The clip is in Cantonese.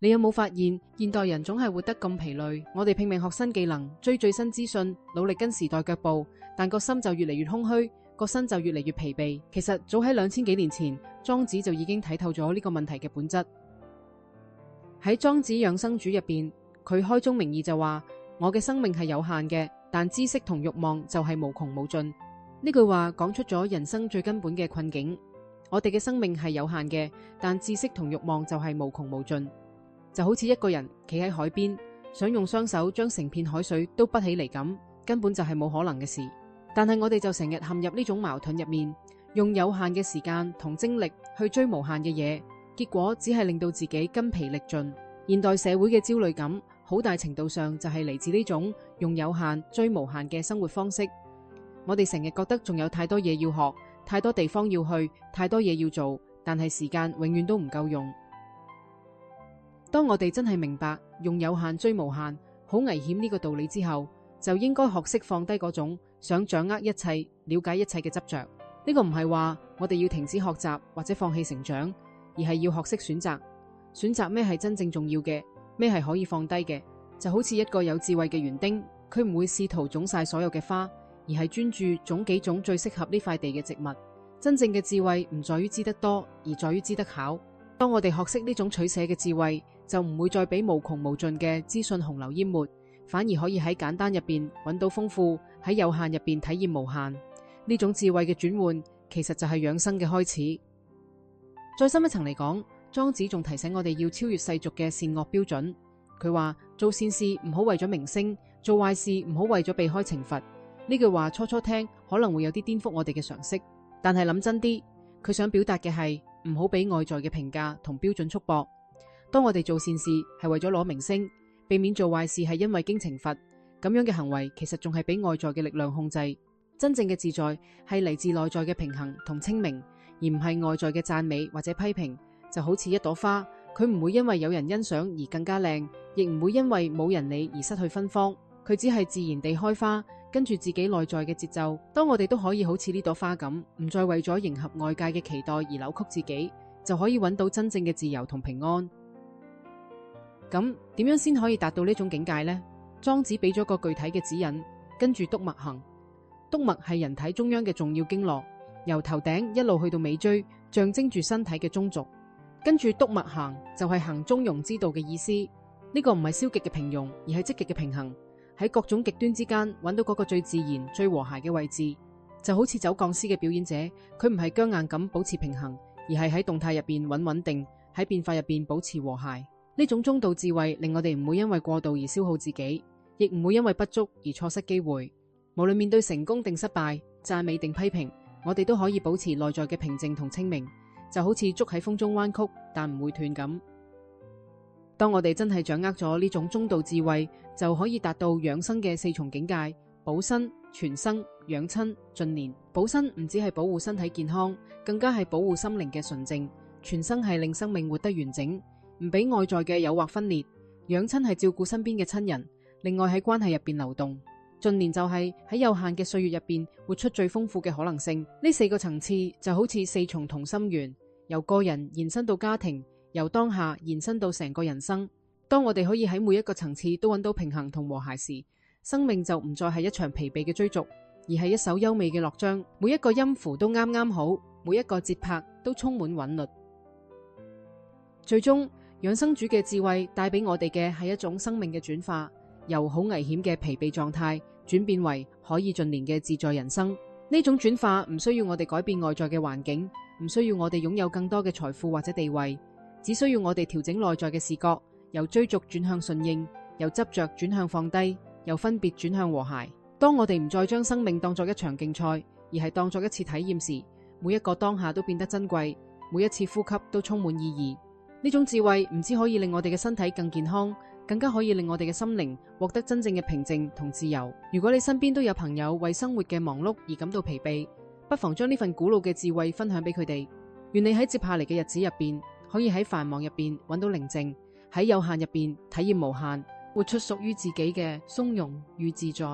你有冇發現現代人總係活得咁疲累？我哋拼命學新技能，追最新資訊，努力跟時代腳步，但個心就越嚟越空虛，個身就越嚟越疲憊。其實早喺2000幾年前，莊子就已經睇透咗呢個問題嘅本質。喺莊子養生主入邊，佢開宗明義就話：我嘅生命係有限嘅，但知識同慾望就係無窮無盡。呢句話講出咗人生最根本嘅困境。我哋嘅生命係有限嘅，但知識同慾望就係無窮無盡。就好似一個人企喺海邊，想用雙手將成片海水都潷起嚟咁，根本就係冇可能嘅事。但係我哋就成日陷入呢種矛盾入面，用有限嘅時間同精力去追無限嘅嘢，結果只係令到自己筋疲力盡。現代社會嘅焦慮感，好大程度上就係嚟自呢種用有限追無限嘅生活方式。我哋成日覺得仲有太多嘢要學，太多地方要去，太多嘢要做，但係時間永遠都唔夠用。當我哋真係明白用有限追無限好危險呢個道理之後，就應該學識放低嗰種想掌握一切、了解一切嘅執着。呢個唔係話我哋要停止學習或者放棄成長，而係要學識選擇。選擇咩係真正重要嘅，咩係可以放低嘅。就好似一個有智慧嘅園丁，佢唔會試圖種晒所有嘅花，而係專注種幾種最適合呢塊地嘅植物。真正嘅智慧唔在於知得多，而在於知得巧。當我哋學識呢種取捨嘅智慧，就唔會再俾無窮無盡嘅資訊洪流淹沒，反而可以喺簡單入邊揾到豐富，喺有限入邊體驗無限。呢種智慧嘅轉換，其實就係養生嘅開始。再深一層嚟講，莊子仲提醒我哋要超越世俗嘅善惡標準。佢話做善事唔好為咗名聲，做壞事唔好為咗避開懲罰。呢句話初初聽可能會有啲顛覆我哋嘅常識，但係諗真啲，佢想表達嘅係唔好俾外在嘅評價同標準束縛。當我哋做善事係為咗攞名聲，避免做壞事係因為驚懲罰，咁樣嘅行為其實仲係俾外在嘅力量控制。真正嘅自在係嚟自內在嘅平衡同清明，而唔係外在嘅讚美或者批評。就好似一朵花，佢唔會因為有人欣賞而更加靚，亦唔會因為冇人理而失去芬芳。佢只係自然地開花，跟住自己內在嘅節奏。當我哋都可以好似呢朵花咁，唔再為咗迎合外界嘅期待而扭曲自己，就可以揾到真正嘅自由同平安。咁點樣先可以達到呢種境界呢？莊子俾咗個具體嘅指引，跟住督脈行。督脈係人體中央嘅重要經絡，由頭頂一路去到尾椎，象徵住身體嘅中軸。跟住督脈行就係行中庸之道嘅意思。呢個唔係消極嘅平庸，而係積極嘅平衡。喺各種極端之間揾到嗰個最自然、最和諧嘅位置。就好似走鋼絲嘅表演者，佢唔係僵硬咁保持平衡，而係喺動態入邊穩定，喺變化入邊保持和諧。呢種中道智慧令我哋唔會因為過度而消耗自己，亦唔會因為不足而錯失機會。無論面對成功定失敗，讚美定批評，我哋都可以保持內在嘅平靜同清明。就好似竹喺風中彎曲，但唔會斷咁。當我哋真係掌握咗呢種中道智慧，就可以達到養生嘅4重境界：保身、全生、養親、盡年。保身唔只係保護身體健康，更加係保護心靈嘅純淨。全生係令生命活得完整，唔俾外在嘅誘惑分裂。養親係照顧身邊嘅親人，另外喺關係入邊流動。盡年就係喺有限嘅歲月入邊活出最豐富嘅可能性。呢4個層次就好似4重同心圓，由個人延伸到家庭，由當下延伸到成個人生。當我哋可以喺每一個層次都揾到平衡同和諧時，生命就唔再係一場疲憊嘅追逐，而係一首優美嘅樂章。每一個音符都啱啱好，每一個節拍都充滿韻律。最終，養生主嘅智慧帶俾我哋嘅係一種生命嘅轉化，由好危險嘅疲憊狀態轉變為可以盡年嘅自在人生。呢種轉化唔需要我哋改變外在嘅環境，唔需要我哋擁有更多嘅財富或者地位，只需要我哋調整內在嘅視覺，由追逐轉向順應，由執着轉向放低，由分別轉向和諧。當我哋唔再將生命當作一場競賽，而係當作一次體驗時，每一個當下都變得珍貴，每一次呼吸都充滿意義。呢種智慧唔只可以令我哋嘅身體更健康，更加可以令我哋嘅心靈獲得真正嘅平靜同自由。如果你身邊都有朋友為生活嘅忙碌而感到疲憊，不妨將呢份古老嘅智慧分享俾佢哋。願你喺接下嚟嘅日子入邊，可以喺繁忙入邊揾到寧靜，喺有限入邊體驗無限，活出屬於自己嘅從容與自在。